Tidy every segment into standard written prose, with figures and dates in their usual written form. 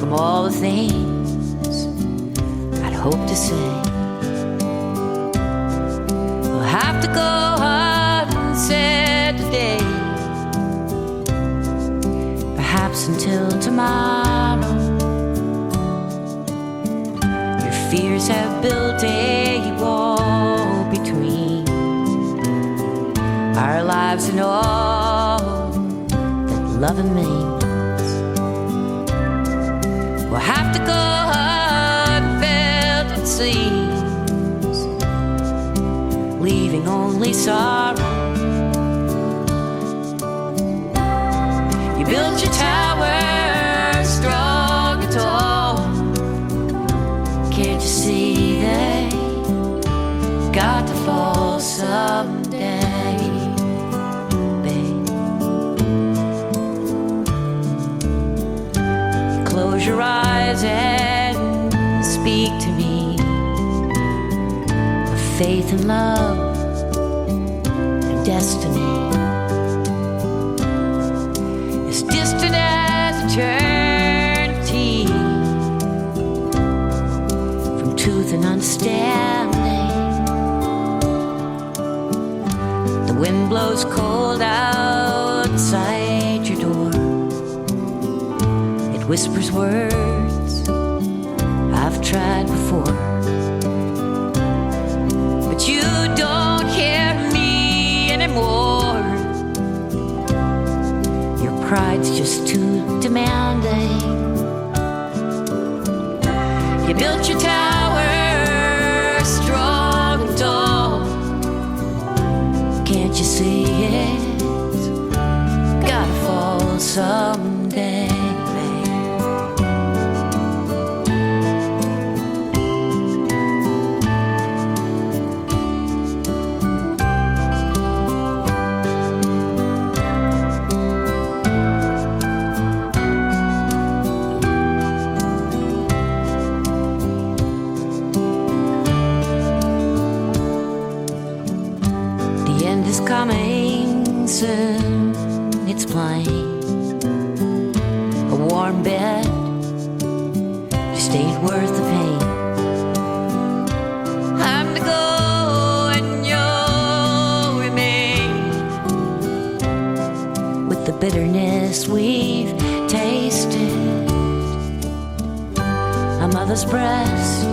from all the things I'd hope to say. I'll have to go unsaid today, perhaps until tomorrow. Your fears have built a wall between our lives and all that loving means. We'll have to go unfelt, it seems, leaving only sorrow. You built your tower strong and tall. Can't you see they got to fall someday, babe? You close your eyes and speak to me of faith and love and destiny, as distant as eternity from truth and understanding. The wind blows cold outside your door. It whispers words I've tried before, but you don't hear me anymore. Your pride's just too demanding. You built your tower strong and tall. Can't you see it's gotta fall someday, babe? The end is coming soon, it's plain. A warm bed just ain't worth the pain. I'm to go and you'll remain with the bitterness we've tasted. A mother's breast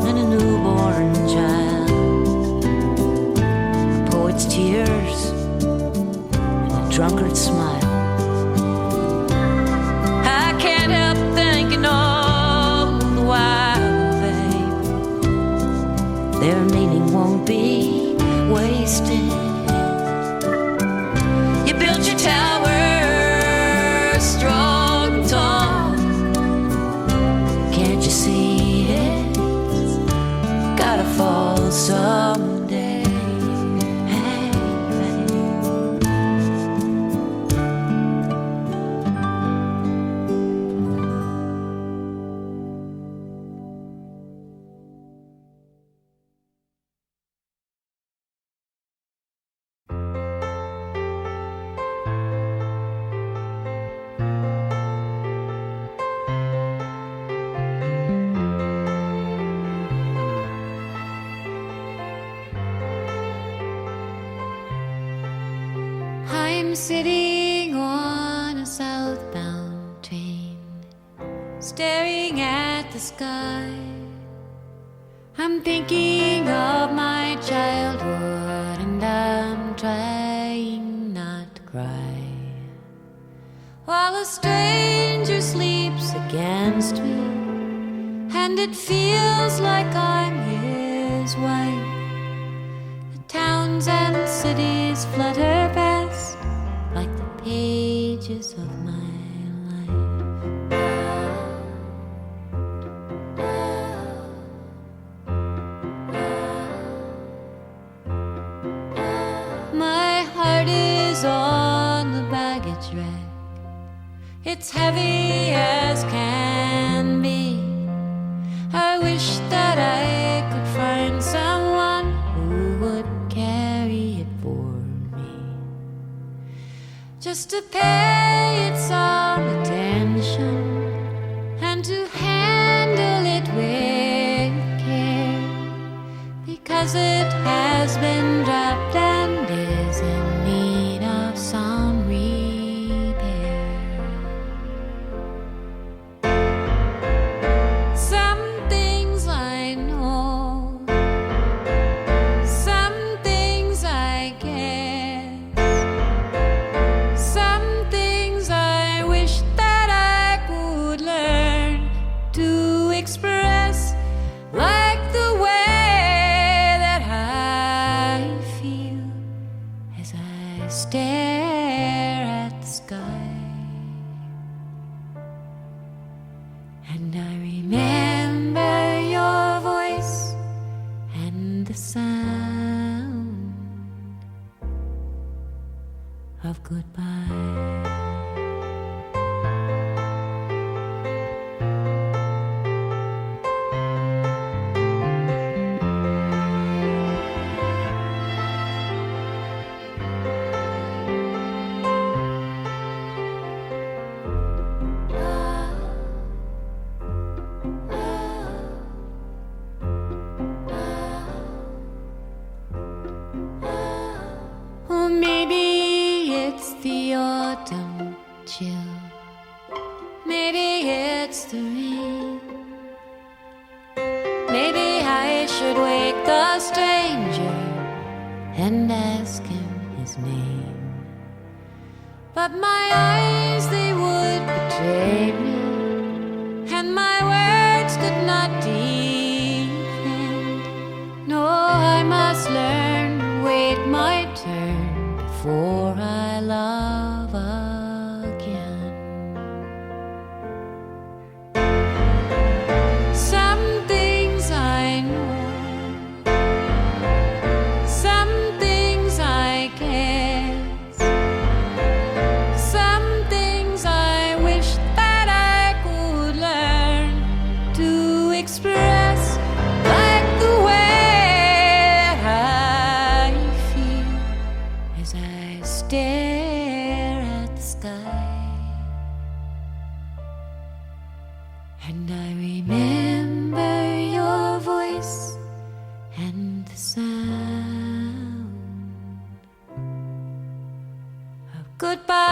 and a newborn child, a poet's tears and a drunkard's smile. I can't help thinking all the while, babe, their meaning won't be wasted. You built your tower strong and tall. Can't you see it's gotta fall someday? Hey, babe. I'm sitting on a southbound train, staring at the sky. I'm thinking of my childhood and I'm trying not to cry, while a stranger sleeps against me and it feels like I'm his wife. The towns and cities flutter past like the pages of my on the baggage rack. It's heavy as can be. I wish that I could find someone who would carry it for me, just to pay it some attention and to And I remember your voice and the sound of goodbye. Maybe it's the rain. Maybe I should wake the stranger and ask him his name. But my eyes, they would betray me, and my words could not defend. No, I must learn to wait my turn before I love again. Some things I know, some things I guess, some things I wish that I could learn to express, like the way I feel as I stare at the sky. And I remember your voice and the sound of goodbye.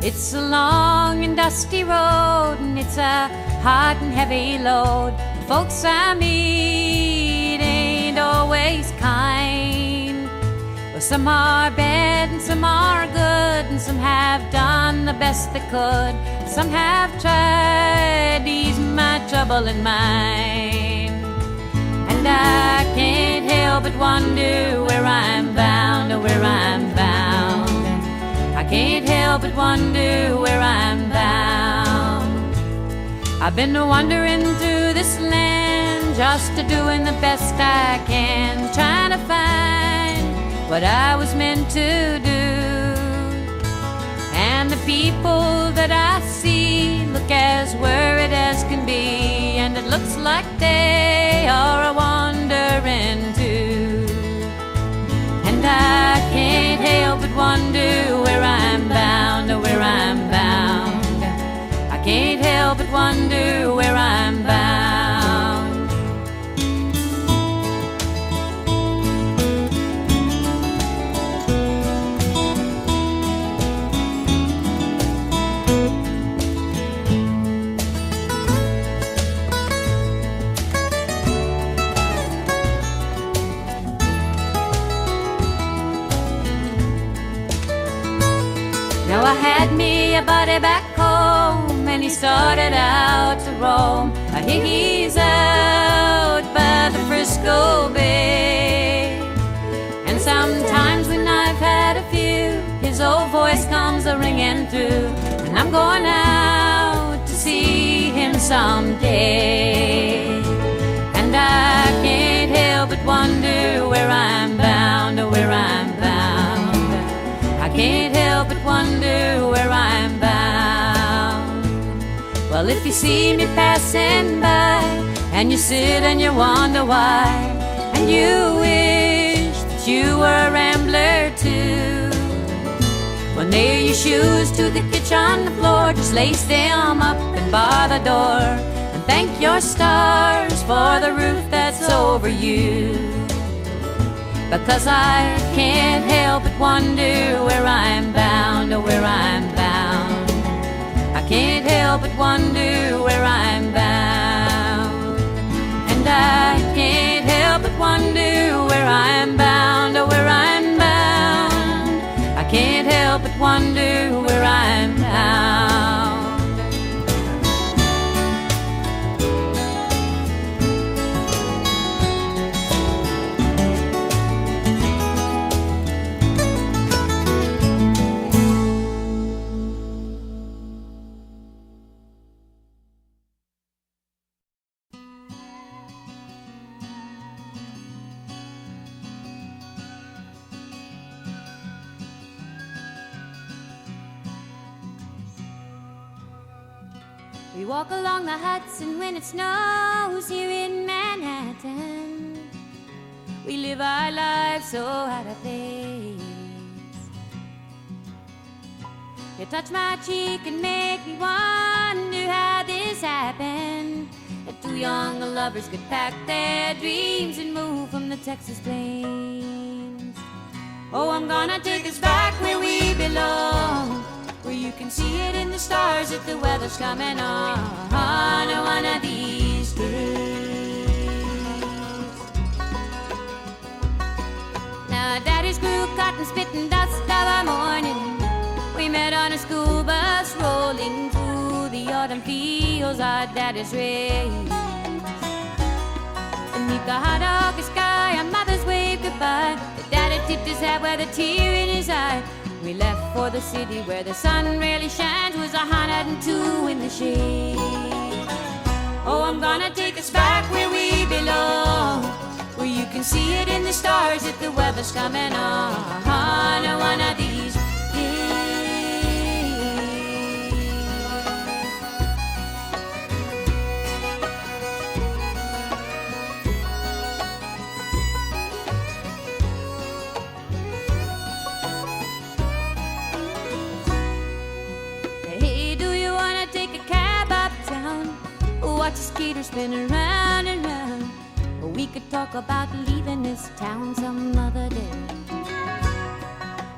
It's a long and dusty road, and it's a hot and heavy load. The folks I meet ain't always kind. Well, some are bad and some are good, and some have done the best they could. Some have tried to ease my trouble and mine. And I can't help but wonder where I'm bound, or where I'm bound. I can't help but wonder where I'm bound. I've been wandering through this land, just doing the best I can, trying to find what I was meant to do. And the people that I see look as worried as can be, and it looks like they are wandering too. And I can't help but wonder where I'm bound, or where I'm bound. I can't help but wonder where I'm bound. Now I had me a buddy back home, and he started out to roam. I hear he's out by the Frisco Bay. And sometimes when I've had a few, his old voice comes a-ringing through, and I'm going out to see him someday. And I can't help but wonder where I'm bound, or where I'm bound. I can't help but wonder where I'm bound. Well, if you see me passing by, and you sit and you wonder why, and you wish that you were a rambler too, well, nail your shoes to the kitchen floor, just lace them up and bar the door, and thank your stars for the roof that's over you. because I can't help but wonder where I'm bound, oh, where I'm bound. I can't help but wonder where I'm bound. And I can't help but wonder where I'm bound, oh, where I'm bound. I can't help but wonder where I'm bound. We walk along the Hudson when it snows here in Manhattan. We live our lives so out of place. You touch my cheek and make me wonder how this happened, that two young lovers could pack their dreams and move from the Texas plains. Oh, I'm gonna take us back where we belong, where you can see it in the stars if the weather's coming on one of these days. Now Daddy's grew cotton spitting dust of a morning. We met on a school bus rolling through the autumn fields our daddy's raised. Beneath the hot August sky, our mothers waved goodbye. The daddy tipped his hat with a tear in his eye. We left for the city where the sun rarely shines, was 102 in the shade. Oh, I'm gonna take us back where we belong, where you can see it in the stars if the weather's coming on one of these days. Watch the skater spin around and round. Or we could talk about leaving this town some other day.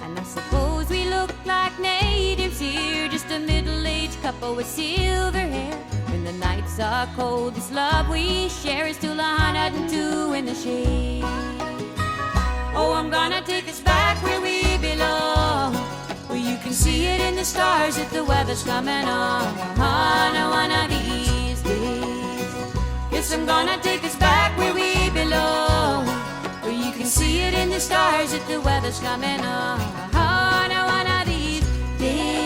And I suppose we look like natives here, just a middle-aged couple with silver hair. When the nights are cold, this love we share is still 102 in the shade. Oh, I'm gonna take us back where we belong, where you can see it in the stars if the weather's coming on one of these days. Yes, I'm gonna take us back where we belong, where you can see it in the stars if the weather's coming on one of these days.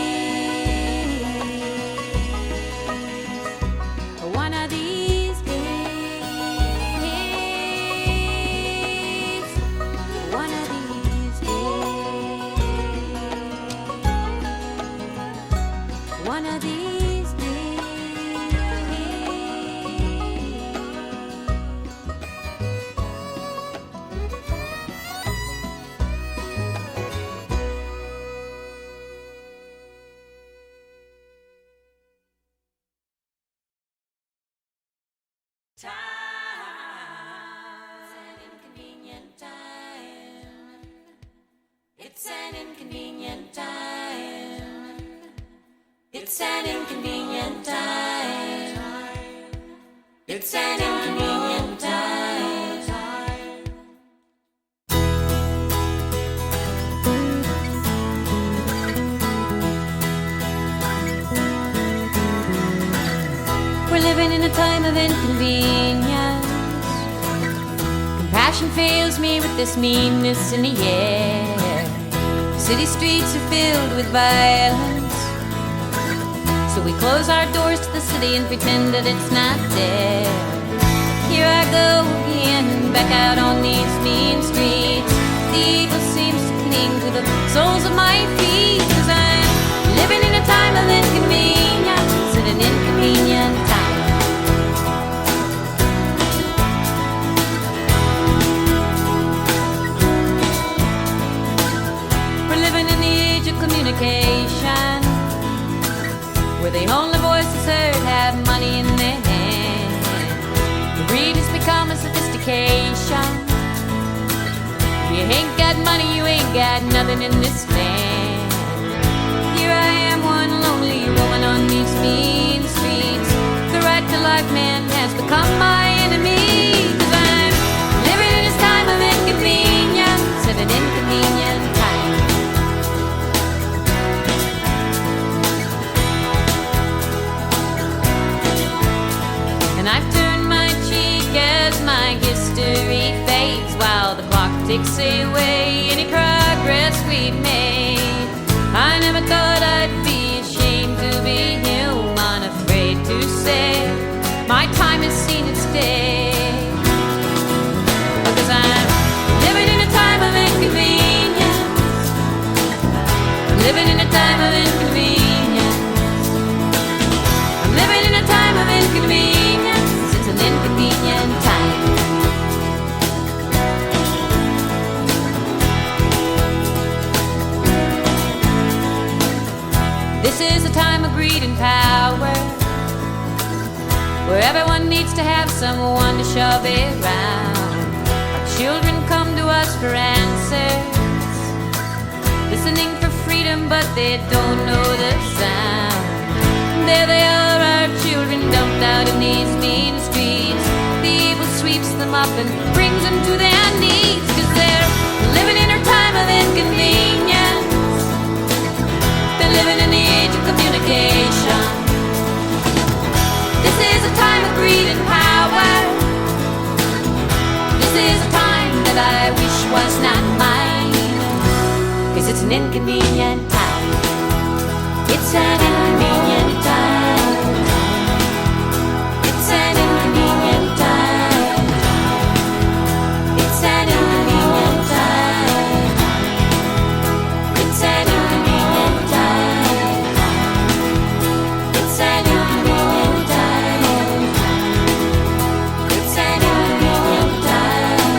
One of these days. One of these days. One of these. It's an inconvenient time. It's an inconvenient time. It's an inconvenient time. We're living in a time of inconvenience. Compassion fails me with this meanness in the air. City streets are filled with violence, so we close our doors to the city and pretend that it's not there. Here I go again, back out on these mean streets. The evil seems to cling to the soles of my feet, 'cause I'm living in a time of inconvenience, at an inconvenient time. Communication, where the only voices heard have money in their hand. The greed has become a sophistication. We got money, you ain't got nothing in this land. Here I am, one lonely woman on these mean streets. The right to life man has become my enemy. 'Cause I'm living in this time of inconvenience, at an inconvenient time. And I've turned my cheek as my history fades, while the clock takes away any progress we've made. I never thought I'd be ashamed to be human, afraid to say my time has seen its day. Because I'm living in a time of inconvenience. I'm living in a time of inconvenience. I'm living in a time of inconvenience. It's an inconvenient time. This is a time of greed and power, where everyone needs to have someone to shove it around. Our children come to us for answers, listening for freedom, but they don't know the sound. There they are, our children dumped out in these mean streets. The evil sweeps them up and brings them to their knees, 'cause they're living in a time of inconvenience. They're living in the age of communication. This is a time of greed and power. This is a time that I wish was not mine, 'cause it's an inconvenient time. It's an inconvenient time. It's an inconvenient time. It's an inconvenient time. It's an inconvenient time. It's an inconvenient time. It's an inconvenient time.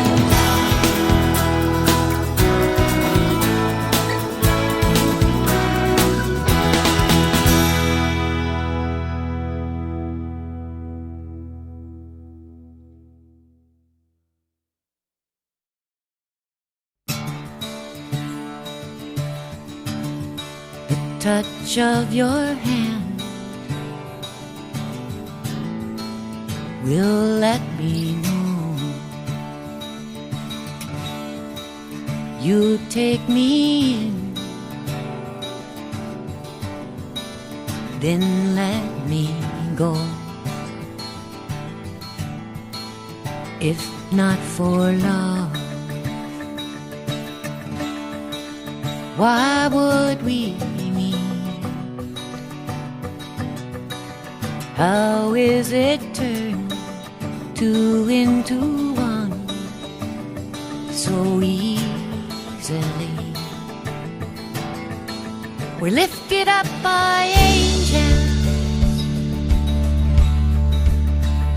The touch of your hand will let me know you take me in, then let me go. If not for love, why would we meet? How is it turned two into one so easily? We're lifted up by angels.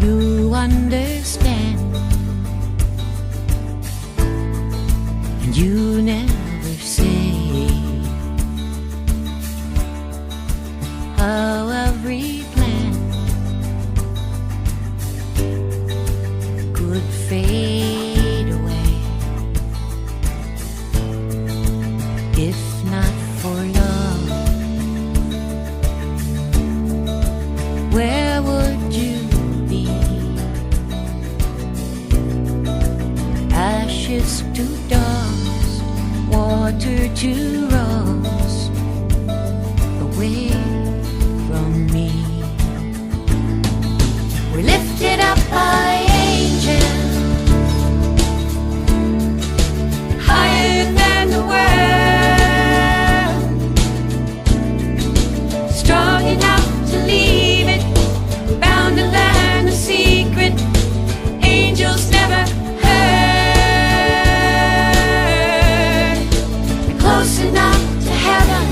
You understand, and you never say how every plan could fade away if not for love. Where would you be? Ashes to dust, water to rust, away from me. We're lifted up by angels, higher than the world, strong enough to leave it, bound to learn the secret angels never heard. Close enough to heaven,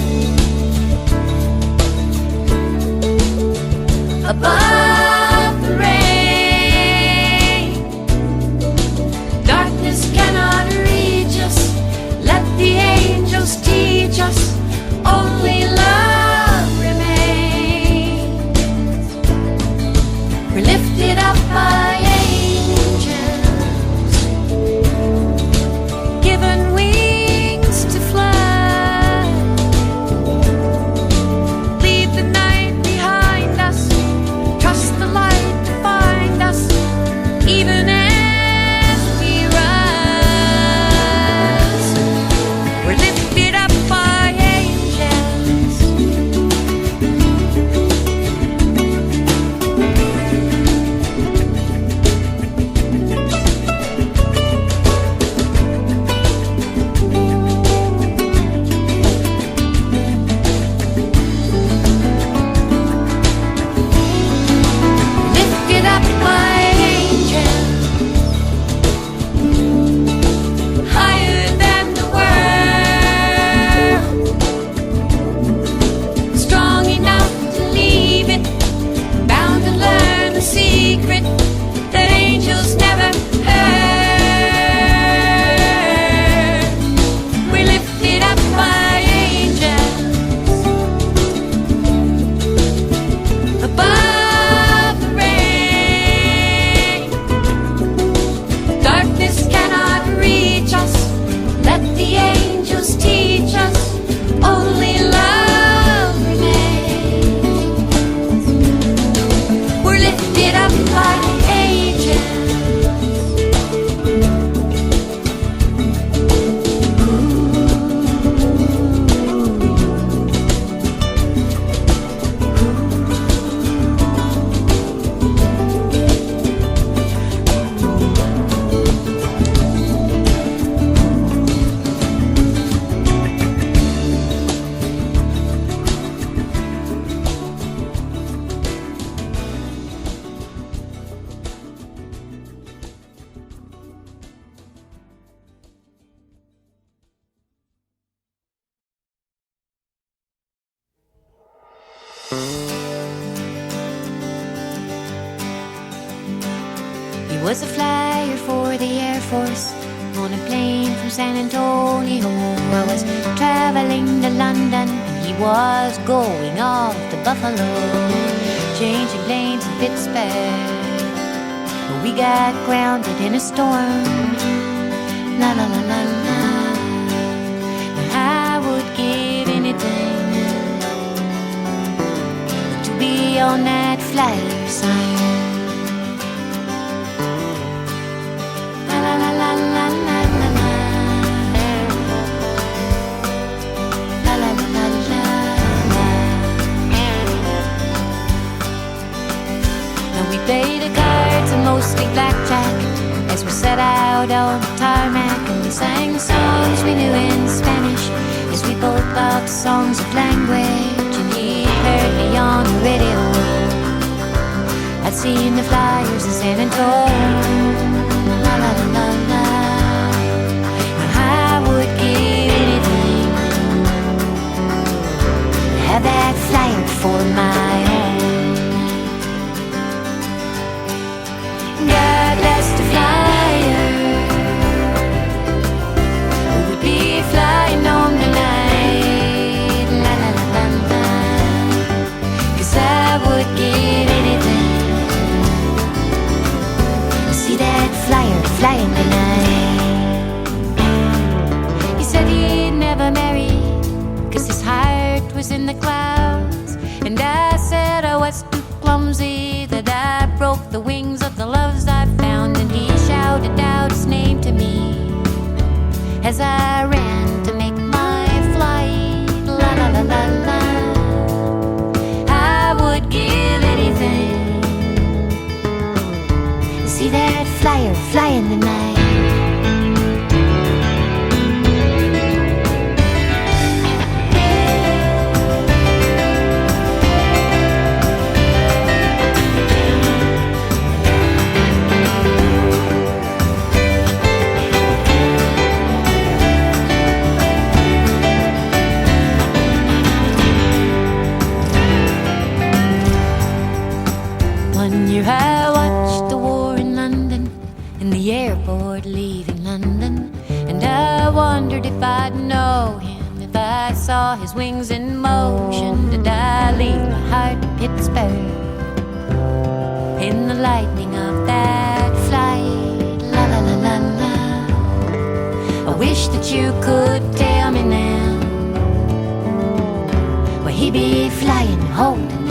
teach us only love remains. We're lifted up like angels. He was a flyer for the Air Force on a plane from San Antonio. I was traveling to London and he was going off to Buffalo, changing planes in Pittsburgh. But we got grounded in a storm. La la la la la. And I would give anything to be on that flyer sign. Played the cards and mostly blackjack as we set out on the tarmac, and we sang songs we knew in Spanish as we both loved songs of language. And he heard me on the radio. I'd seen the flyers in San Antonio. La la la la la. And I would give anything to have that flyer for my own. God bless the flyer who would be flying home tonight. La la la la la. 'Cause I would give anything to see that flyer flying tonight. He said he'd never marry 'cause his heart was in the clouds. And I said I was too clumsy, that I broke the wings of the loves I found. And he shouted out his name to me as I ran to make my flight. La la la la la. I would give anything to see that flyer flying tonight. I watched the war in London, in the airport leaving London. And I wondered if I'd know him, if I saw his wings in motion. Did I leave my heart in Pittsburgh in the lightning of that flight? La la la la la. I wish that you could tell me now where he be flying home tonight.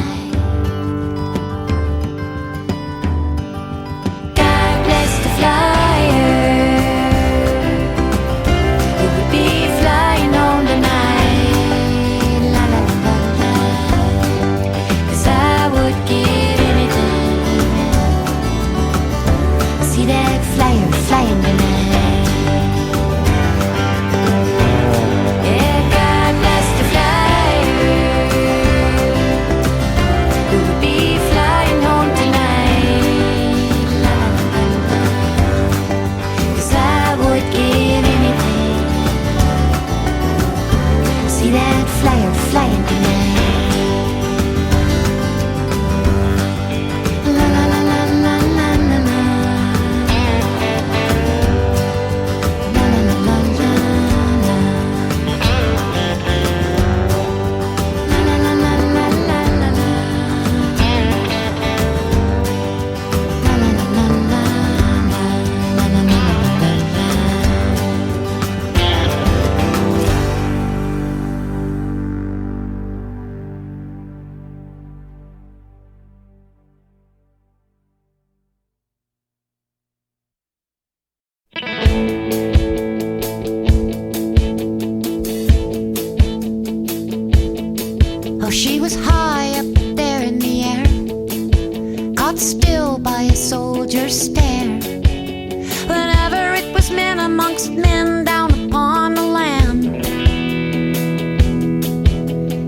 amongst men down upon the land.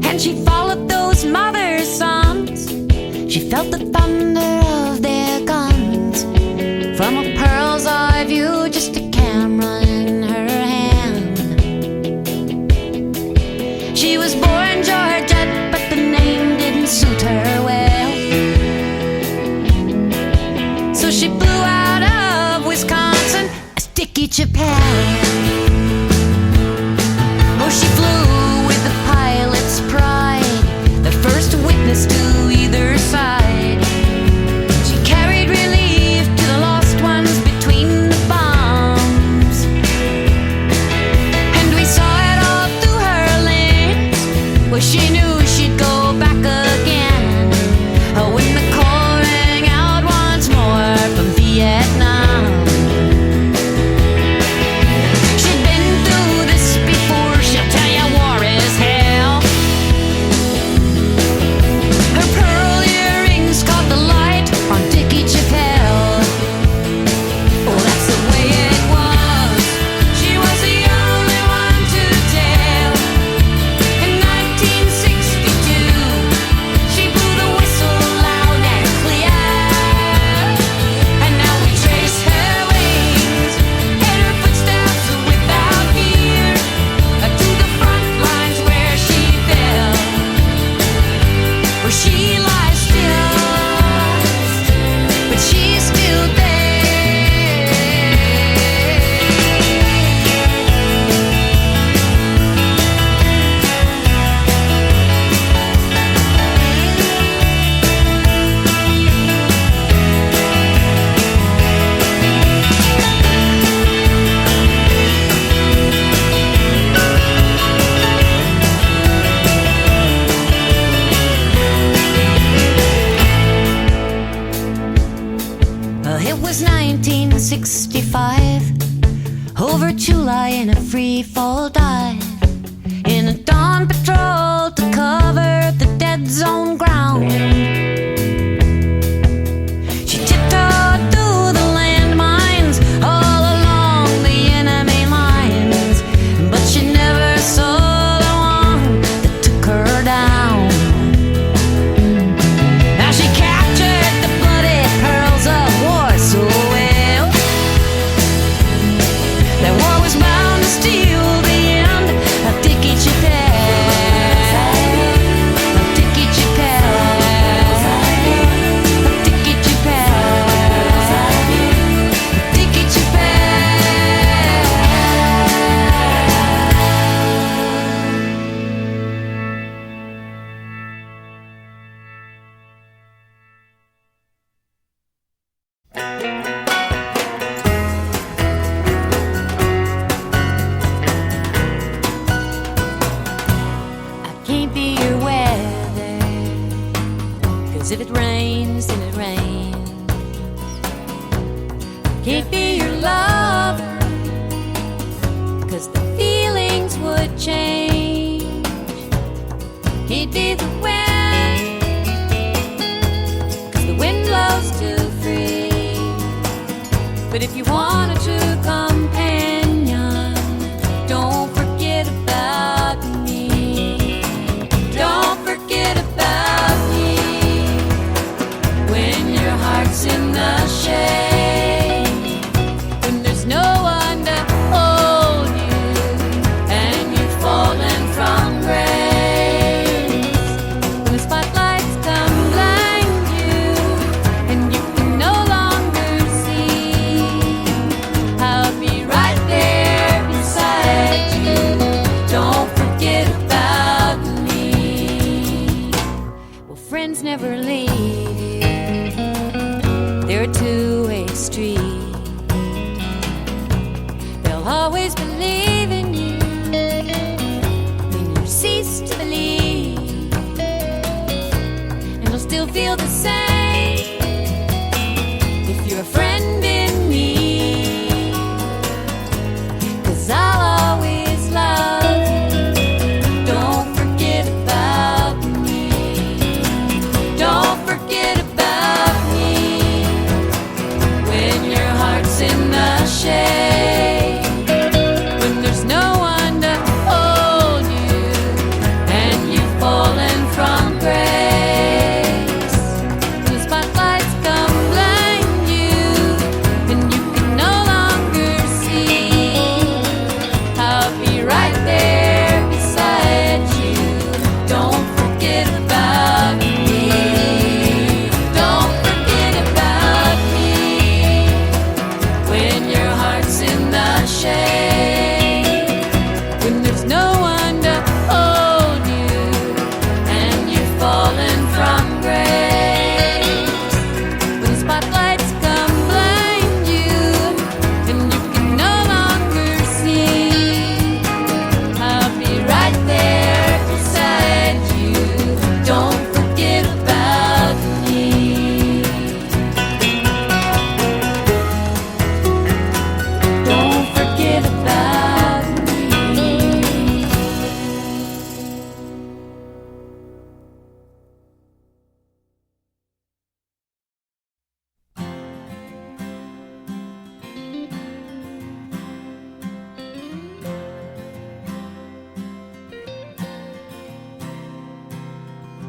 And she followed those mother's sons. She felt the thunder of their guns. From a pearl's eye view, just a camera in her hand. She was born Georgette, but the name didn't suit her well. So she flew out of Wisconsin as Dickie Chappelle. Oh, she flew with the pilot's pride, the first witness to either side. She carried relief to the lost ones between the bombs. And we saw it all through her lens, where she knew she'd go back again. Oh, when the call rang out once more from Vietnam. She'd been through this before, she'll tell you war is hell. Her pearl earrings caught the light on Dickie Chappelle. Oh, that's the way it was. She was the only one to tell. In 1962, she blew the whistle loud and clear. And now we trace her wings, head her footsteps without fear, to the front lines where she fell, where she lies still, but she's still there. It was 1965, over Chula in a free fall dive, in a dawn patrol to cover the dead zone ground. She tiptoed through the landmines all along the enemy lines, but she never saw the one that took her down. Now she captured the bloody pearls of war so well. That war was bound to steal the end of Dickie Chappelle. Of Dickie Chappelle. Of Dickie Chappelle. Of Dickie Chappelle. I can't be your weather, 'cause if it rains, then it rains. I can't be your lover, 'cause the feelings would change. Can't be the wind, 'cause the wind blows too free. But if you want a true companion, don't forget about me. Don't forget about me. When your heart's in the shade, when there's no one to hold you, and you've fallen from grace. When the spotlights come blind you, and you can no longer see, I'll be right there beside you. Don't forget about me. Well, friends never leave you. They're a two-way street. They'll always believe in you when you cease to believe, and they'll still feel the same if you're a friend in me. 'Cause I'll always love you. Don't forget about me. Don't forget about me. When your heart's in the shade, shade when there's no one to hold you and you're falling from grace. When the spotlights come blind you and you can no longer see, I'll be right there beside you. Don't forget about me. Don't forget about me.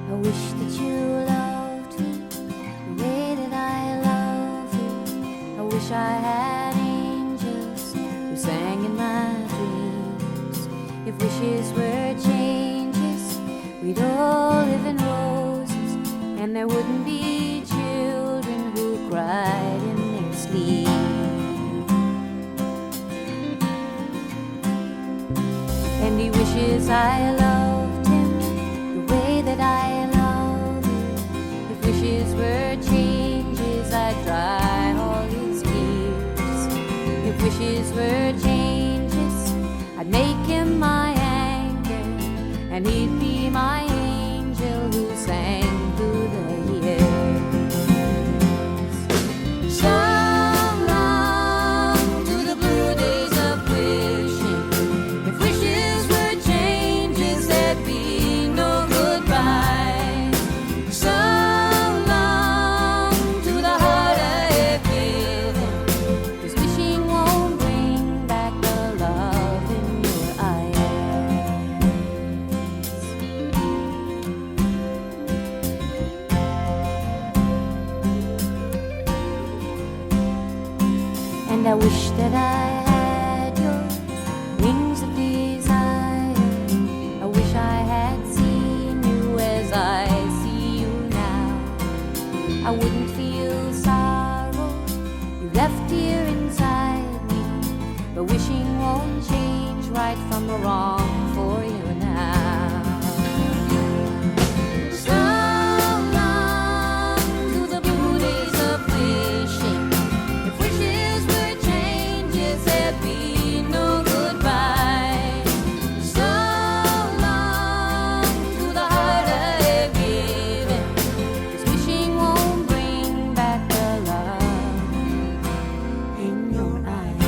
I wish that you loved me the way that I love you. I wish I had angels who sang in my dreams. If wishes were changes, we'd all live in roses, and there wouldn't be children who cried in their sleep. And he wishes I loved him the way that I love you. If wishes were changes, I'd dry all his tears. If wishes were changes, I'd make him my anchor, and he'd be my angel who sang through the years. So long to the blue days of wishing. If wishes were changes, there'd be no goodbye. So long to the heart I have given, 'cause wishing won't bring back the love in your eyes. And I wish that I had your wings of desire. I wish I had seen you as I see you now. I wouldn't feel sorrow you left here inside me, but wishing won't change right from the wrong for you now. So long to the blue days of wishing. If wishes were changes, there'd be no goodbye. So long to the heart I have given, 'cause wishing won't bring back the love in your eyes.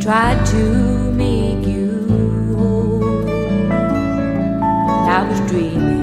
tried to make you whole. I was dreaming.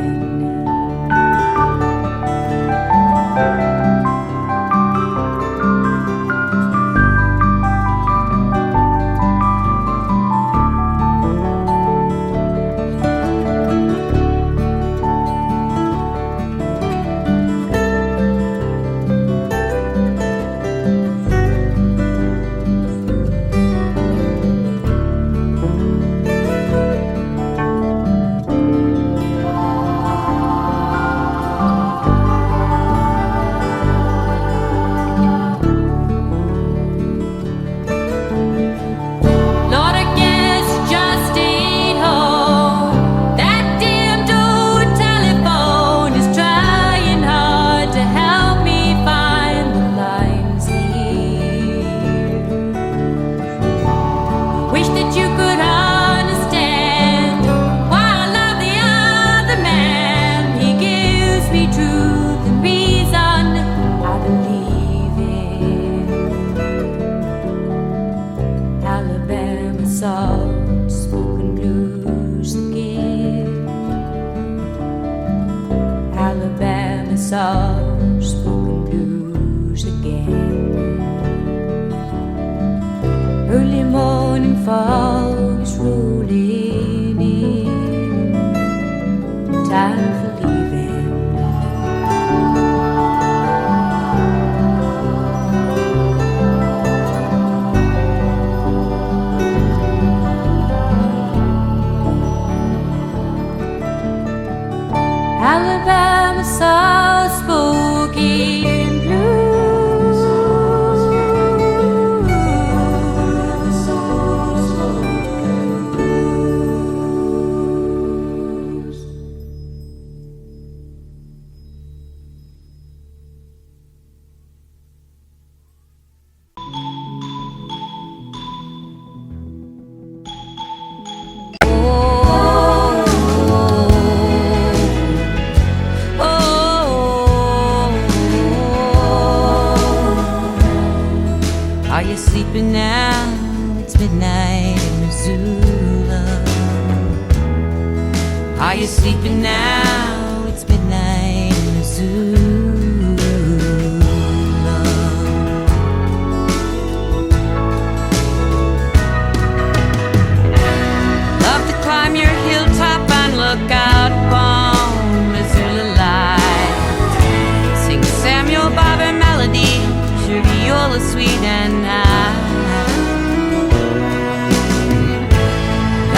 Soft-spoken blues again. Early morning fog is rolling in. Time for leaving. Alabama soft-spoken blues. Are you sleeping now? It's midnight in Missoula. Are you sleeping now? It's midnight in Missoula. Love to climb your hilltop and look out upon Missoula light. Sing Samuel Barber melody, your viola sweet and high.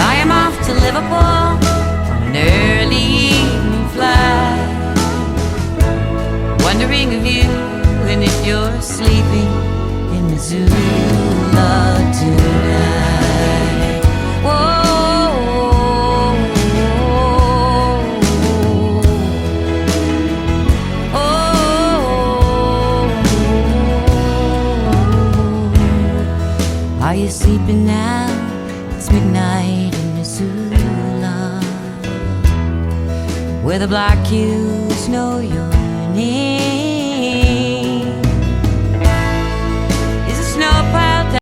I am off to Liverpool on an early evening flight, wondering of you and if you're sleeping in Missoula tonight. Whoa, are you sleeping now? It's midnight in Missoula, where the black hills know your name.